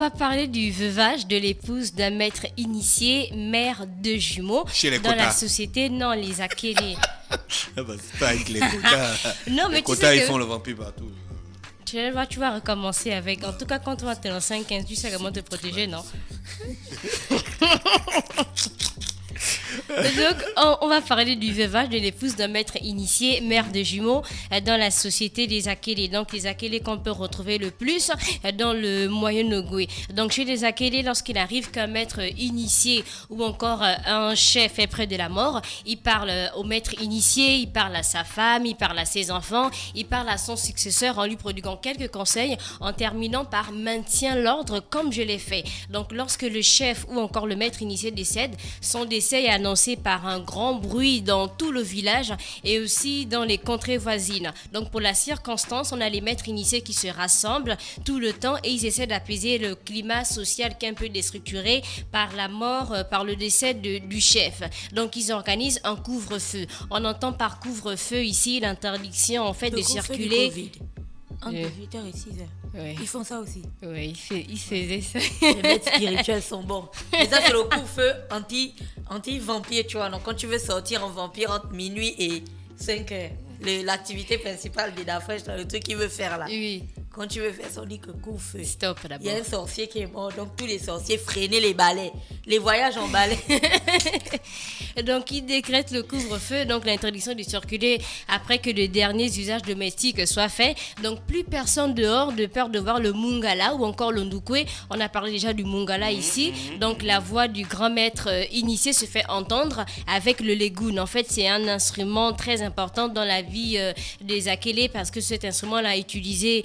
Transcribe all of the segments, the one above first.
On va parler du veuvage de l'épouse d'un maître initié, mère de jumeaux. Chez les Dans la quotas. société, non, les akélés. Ah bah, c'est pas avec les quotas. Non, mais Les tu quotas, sais ils que font le vampire partout. tu vas recommencer avec. En tout cas, quand tu vas te lancer en 15, tu sais comment te protéger, non? Donc, on va parler du veuvage de l'épouse d'un maître initié, mère de jumeaux, dans la société des Akélés. Donc, les Akélés qu'on peut retrouver le plus dans le Moyen-Ogooué. Donc, chez les Akélés, lorsqu'il arrive qu'un maître initié ou encore un chef est près de la mort, il parle au maître initié, il parle à sa femme, il parle à ses enfants, il parle à son successeur en lui prodiguant quelques conseils, en terminant par maintiens l'ordre comme je l'ai fait. Donc, lorsque le chef ou encore le maître initié décède, son décès est annoncé par un grand bruit dans tout le village et aussi dans les contrées voisines. Donc pour la circonstance, on a les maîtres initiés qui se rassemblent tout le temps et ils essaient d'apaiser le climat social qui est un peu déstructuré par la mort, par le décès du chef. Donc ils organisent un couvre-feu. On entend par couvre-feu ici l'interdiction en fait de circuler. Entre 8h et 6h. Ouais. Ils font ça aussi. Oui, il faisait ça. Les maîtres spirituels sont bons. Mais ça, c'est le coup-feu anti-vampire, tu vois. Donc, quand tu veux sortir en vampire entre minuit et 5h, l'activité principale des Dafresh, le truc qu'il veut faire là. Oui. Quand tu veux faire ça, on dit que coup-feu. Stop Il y d'abord. a un sorcier qui est mort, donc tous les sorciers freinaient les balais. Les voyages en balai. Donc, il décrète le couvre-feu, donc l'interdiction de circuler après que les derniers usages domestiques soient faits. Donc, plus personne dehors de peur de voir le Mungala ou encore le Ndukwe. On a parlé déjà du Mungala ici. Donc, la voix du grand maître initié se fait entendre avec le Legoun. En fait, c'est un instrument très important dans la vie des Akélés parce que cet instrument-là est utilisé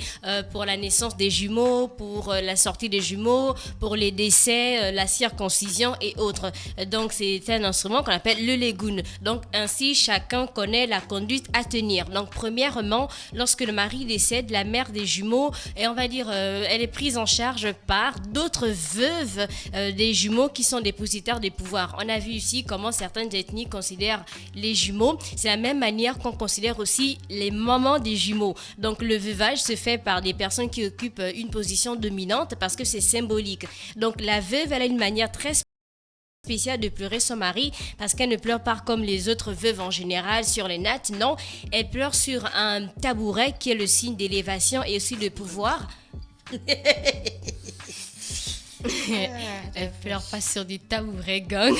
pour la naissance des jumeaux, pour la sortie des jumeaux, pour les décès, la circoncision et autres. Donc, c'est un instrument qu'on appelle le legoun. Donc, ainsi, chacun connaît la conduite à tenir. Donc, premièrement, lorsque le mari décède, la mère des jumeaux, et on va dire, elle est prise en charge par d'autres veuves des jumeaux qui sont dépositaires des pouvoirs. On a vu ici comment certaines ethnies considèrent les jumeaux. C'est la même manière qu'on considère aussi les mamans des jumeaux. Donc, le veuvage se fait par des personnes qui occupent une position dominante parce que c'est symbolique. Donc, la veuve, elle a une manière très spéciale de pleurer son mari parce qu'elle ne pleure pas comme les autres veuves en général sur les nattes. Non, elle pleure sur un tabouret qui est le signe d'élévation et aussi de pouvoir. Elle pleure pas sur du tabouret, gang.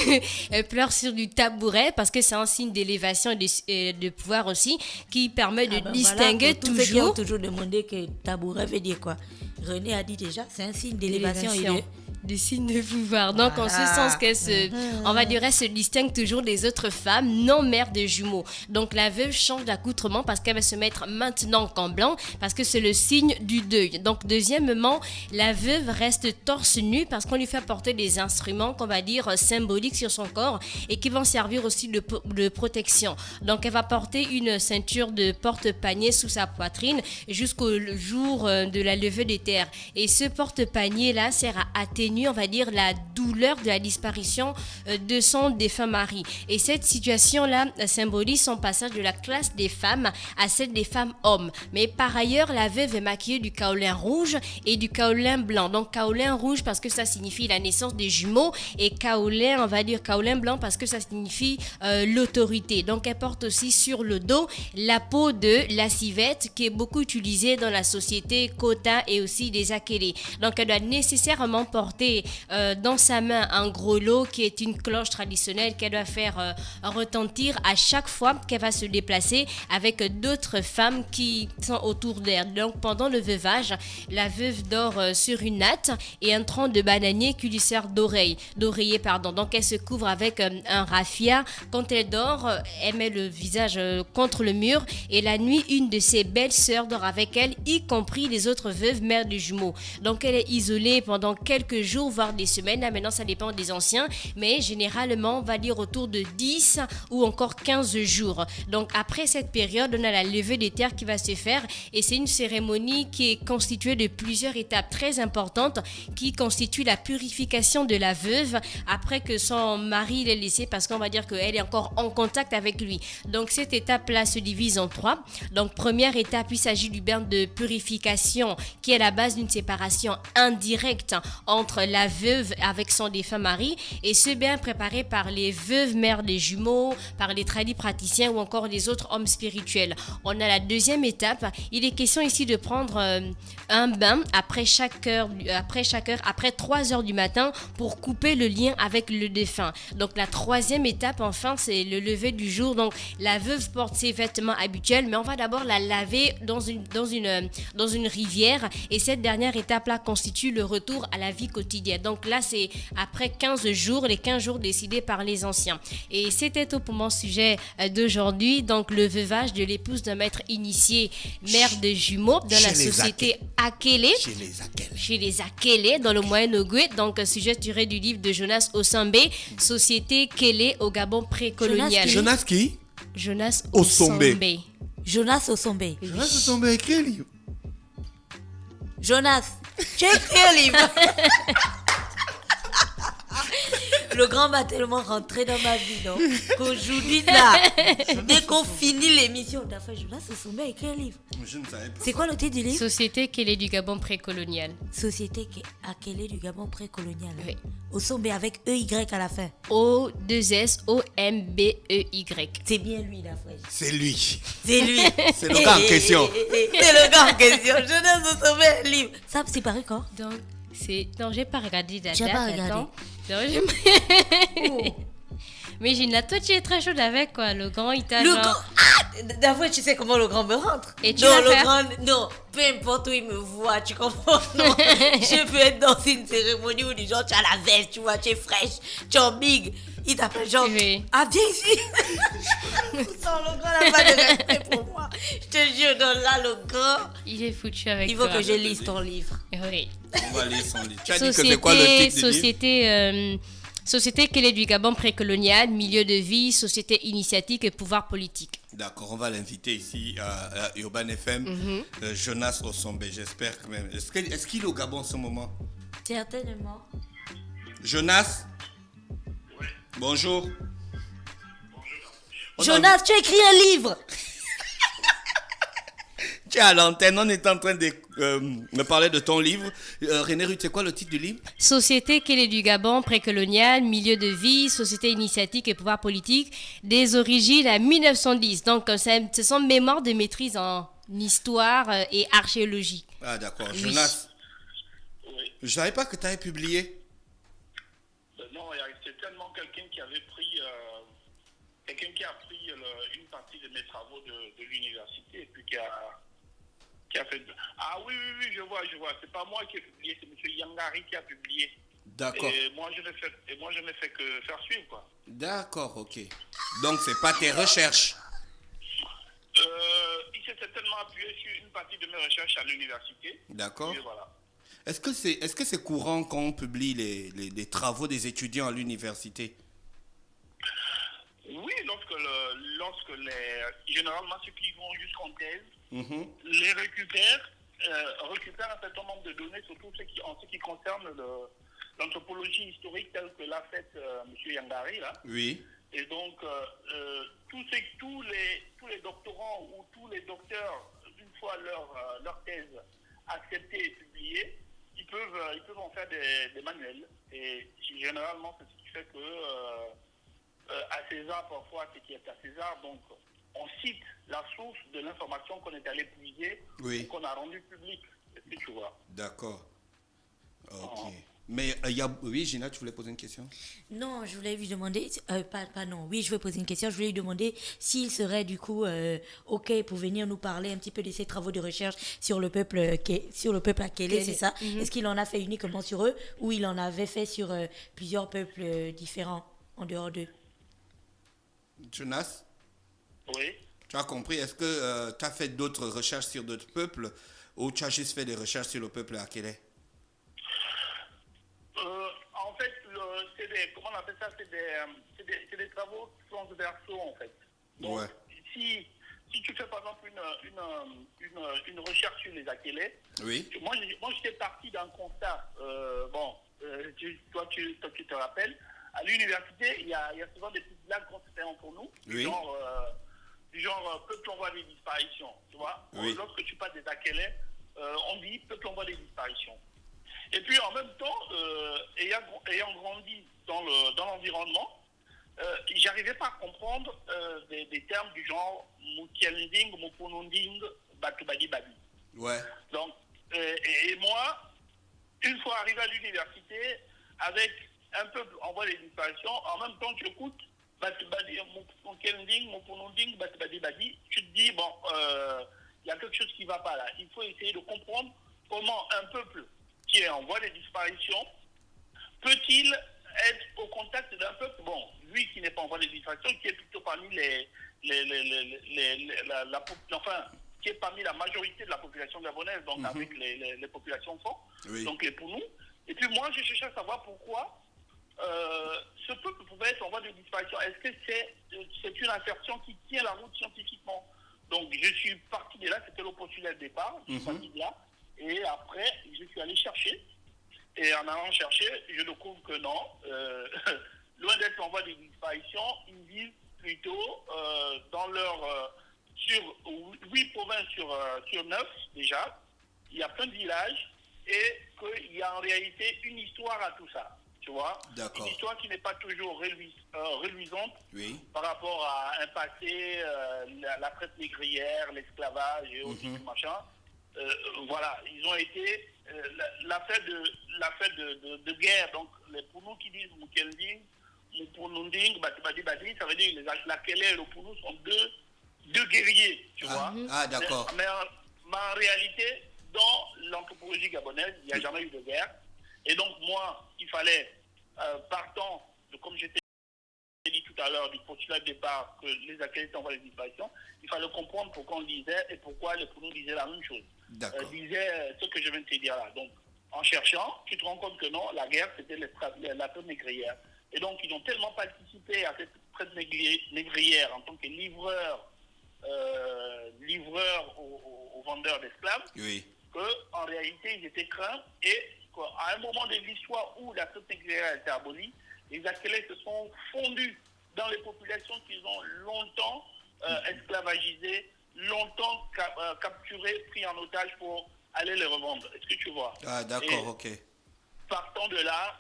Elle pleure sur du tabouret parce que c'est un signe d'élévation et de pouvoir aussi qui permet de distinguer voilà, pour tous ceux qui ont toujours. toujours demandé que tabouret veut dire quoi. René a dit déjà, c'est un signe d'élévation et de... Des signes de pouvoir. Donc, en ce sens qu'elle on va dire, elle se distingue toujours des autres femmes non mères de jumeaux. Donc, la veuve change d'accoutrement parce qu'elle va se mettre maintenant en blanc parce que c'est le signe du deuil. Donc, deuxièmement, la veuve reste torse nu parce qu'on lui fait porter des instruments qu'on va dire symboliques sur son corps et qui vont servir aussi de protection. Donc, elle va porter une ceinture de porte-panier sous sa poitrine jusqu'au jour de la levée des terres. Et ce porte-panier-là sert à atténuer, on va dire, la douleur de la disparition de son défunt mari. Et cette situation-là symbolise son passage de la classe des femmes à celle des femmes hommes. Mais par ailleurs, la veuve est maquillée du kaolin rouge et du kaolin blanc. Donc kaolin rouge parce que ça signifie la naissance des jumeaux et kaolin, on va dire kaolin blanc parce que ça signifie l'autorité. Donc elle porte aussi sur le dos la peau de la civette qui est beaucoup utilisée dans la société Kota et aussi des Akélés. Donc elle doit nécessairement porter dans sa main un gros lot qui est une cloche traditionnelle qu'elle doit faire retentir à chaque fois qu'elle va se déplacer avec d'autres femmes qui sont autour d'elle. Donc pendant le veuvage, la veuve dort sur une natte et un tronc de bananier qui lui sert d'oreiller. Donc elle se couvre avec un raffia. Quand elle dort, elle met le visage contre le mur et la nuit, une de ses belles sœurs dort avec elle, y compris les autres veuves mères de jumeaux. Donc elle est isolée pendant quelques jours jours, voire des semaines. Là, maintenant, ça dépend des anciens. Mais généralement, on va dire autour de 10 ou encore 15 jours. Donc, après cette période, on a la levée des terres qui va se faire. Et c'est une cérémonie qui est constituée de plusieurs étapes très importantes qui constituent la purification de la veuve après que son mari l'ait laissée parce qu'on va dire qu'elle est encore en contact avec lui. Donc, cette étape-là se divise en 3. Donc, première étape, il s'agit du bain de purification qui est la base d'une séparation indirecte entre la veuve avec son défunt mari et ce bain préparé par les veuves mères des jumeaux, par les tradis praticiens ou encore les autres hommes spirituels. On a la deuxième étape. Il est question ici de prendre un bain après 3 heures du matin pour couper le lien avec le défunt. Donc la troisième étape, enfin, c'est le lever du jour. Donc la veuve porte ses vêtements habituels, mais on va d'abord la laver dans une rivière et cette dernière étape-là constitue le retour à la vie quotidienne. Donc là, c'est après 15 jours, les 15 jours décidés par les anciens. Et c'était tout pour mon sujet d'aujourd'hui. Donc le veuvage de l'épouse d'un maître initié, mère de jumeaux dans la société Akele. Chez les Akele, dans le Moyen-Ogooué. Donc sujet tiré du livre de Jonas Osombe, Société Kélé au Gabon précolonial. Jonas qui? Jonas Osombe. Jonas Osombe. Jonas Osombe a écrit un livre. Jonas, tu as écrit un livre. Le grand m'a tellement rentré dans ma vie, non? Qu'aujourd'hui, là, dès qu'on finit l'émission, d'après Jonas Osombe a écrit un livre. Je ne savais pas. C'est quoi le titre du livre? Société Kélé du Gabon précolonial. Société Akele du Gabon précolonial. Oui. Osombe avec EY à la fin. O-2-S-O-M-B-E-Y. C'est bien lui, la fraîche. C'est lui. C'est lui. C'est le gars en question. C'est le gars en question. Jonas Osombe, livre. Ça, c'est paru quand? Donc, non, j'ai pas regardé la Tu n'as date. pas regardé? Attends. Non, Mais Gina, toi, tu es très chaude avec quoi. Le grand, il t'a Le genre... grand. Ah, d'avouer, tu sais comment le grand me rentre. Et tu non, vas le faire? grand, non, peu importe où il me voit, tu comprends? Non, je peux être dans une cérémonie où les gens, tu as la veste, tu vois, tu es fraîche, tu es en big. Il t'appelle genre, Oui. ah, viens ici. Sans le grand n'a pas de respect pour moi. Je te jure, non, là, le grand, Il est foutu avec il faut toi. que je lise ton livre. Oui. On va lire son livre. Tu as dit que c'est quoi le titre du livre? Société Kélé du Gabon précolonial, milieu de vie, société initiatique et pouvoir politique. D'accord, on va l'inviter ici à Urban FM, Jonas Osombe, j'espère que même. Est-ce qu'il est au Gabon en ce moment? Certainement. Jonas? Bonjour. Jonas, tu as écrit un livre. Tu es à l'antenne, on est en train de me parler de ton livre. René Ruth, c'est quoi le titre du livre? Société Kélé du Gabon précolonial, milieu de vie, société initiatique et pouvoir politique, des origines à 1910. Donc, ce sont mémoires de maîtrise en histoire et archéologie. Ah d'accord, Oui. Jonas. Oui. Je savais pas que tu avais publié. Non, c'est tellement quelqu'un qui avait pris, quelqu'un qui a pris une partie de mes travaux de l'université et puis qui a fait. Ah oui, je vois. C'est pas moi qui ai publié, c'est M. Yangari qui a publié. D'accord. Et moi, je ne fais que faire suivre, quoi. D'accord, ok. Donc c'est pas tes recherches. Il s'est certainement appuyé sur une partie de mes recherches à l'université. D'accord. Et voilà. Est-ce que c'est courant quand on publie les travaux des étudiants à l'université? Oui, généralement ceux qui vont jusqu'en thèse, les récupèrent un certain nombre de données, surtout en ce qui concerne l'anthropologie historique telle que l'a faite M. Yangari là. Oui. Et donc tous les doctorants ou tous les docteurs, une fois leur thèse acceptée et publiée, ils peuvent en faire des manuels. Et généralement c'est ce qui fait que à César, parfois, ce qui est à César, donc on cite la source de l'information qu'on est allé puiser, Oui. qu'on a rendue publique. Est-ce que tu vois? D'accord. Ok. Oh. Mais oui, Gina, tu voulais poser une question? Non, je voulais lui demander, oui, je vais poser une question. Je voulais lui demander s'il serait du coup OK pour venir nous parler un petit peu de ses travaux de recherche sur le peuple Akele, c'est ça? Est-ce qu'il en a fait uniquement sur eux ou il en avait fait sur plusieurs peuples différents en dehors d'eux? Jonas, Oui. tu as compris? Est-ce que tu as fait d'autres recherches sur d'autres peuples ou tu as juste fait des recherches sur le peuple Akele? comment on appelle ça, c'est des travaux transversaux en fait. Donc, Ouais. si tu fais par exemple une recherche sur les akélés, Oui. moi j'étais parti d'un constat, toi tu te rappelles, à l'université, il y a souvent des petites blagues qu'on se fait entre nous, Oui. du genre peuple on voit des disparitions, tu vois. Oui. Lorsque tu parles des akélés, on dit peuple on voit des disparitions. Et puis en même temps, ayant grandi dans l'environnement, j'arrivais pas à comprendre des termes du genre Mukielinding, Mupununding, Batubadi Babi. Ouais. Donc, et moi, une fois arrivé à l'université, avec un peuple en voie de disparition, en même temps tu écoutes Batubadi, Mukielinding, Mupununding, Batubadi Babi, tu te dis, bon, il y a quelque chose qui ne va pas là. Il faut essayer de comprendre comment un peuple qui est en voie de disparition peut-il être au contact d'un peuple, bon, lui qui n'est pas en voie de disparition, qui est plutôt parmi qui est parmi la majorité de la population gabonaise, donc avec les populations fortes, Oui. donc les Pounous. Et puis moi, je cherchais à savoir pourquoi ce peuple pouvait être en voie de disparition. Est-ce que c'est une assertion qui tient la route scientifiquement? Donc je suis parti de là, c'était le postulat de départ, je suis parti de là, et après je suis allé chercher. Et en allant chercher, je découvre que non, loin d'être en voie de disparition, ils vivent plutôt dans sur 8 provinces sur 9 déjà. Il y a plein de villages et qu'il y a en réalité une histoire à tout ça. Tu vois? D'accord. Une histoire qui n'est pas toujours reluisante Oui. par rapport à un passé, la traite négrière, l'esclavage et autres machin. Voilà, ils ont été l'affaire de guerre. Donc les Pounous qui disent Mukelding, Mupununding, Batibadi Badi, ça veut dire la Kélé et le Pounou sont deux guerriers, tu vois. Ah, d'accord. Mais en réalité, dans l'anthropologie gabonaise, il n'y a jamais eu de guerre. Et donc moi, il fallait, partant de, comme j'étais dit tout à l'heure, du postulat de départ que les Akélés étaient en voie de disparition, il fallait comprendre pourquoi on disait et pourquoi les Pounous disaient la même chose. Disaient ce que je viens de te dire là. Donc, en cherchant, tu te rends compte que non, la guerre, c'était la traite négrière. Et donc, ils ont tellement participé à cette traite négrière en tant que livreurs aux vendeurs d'esclaves, Oui. qu'en réalité, ils étaient craints et qu'à un moment de l'histoire où la traite négrière a été abolie, les Akélés se sont fondus dans les populations qu'ils ont longtemps esclavagisées, longtemps capturées, pris en otage pour aller les revendre. Est-ce que tu vois? Ah, d'accord, ok. Partant de là,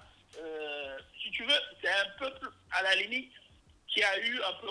si tu veux, c'est un peuple, à la limite, qui a eu un peu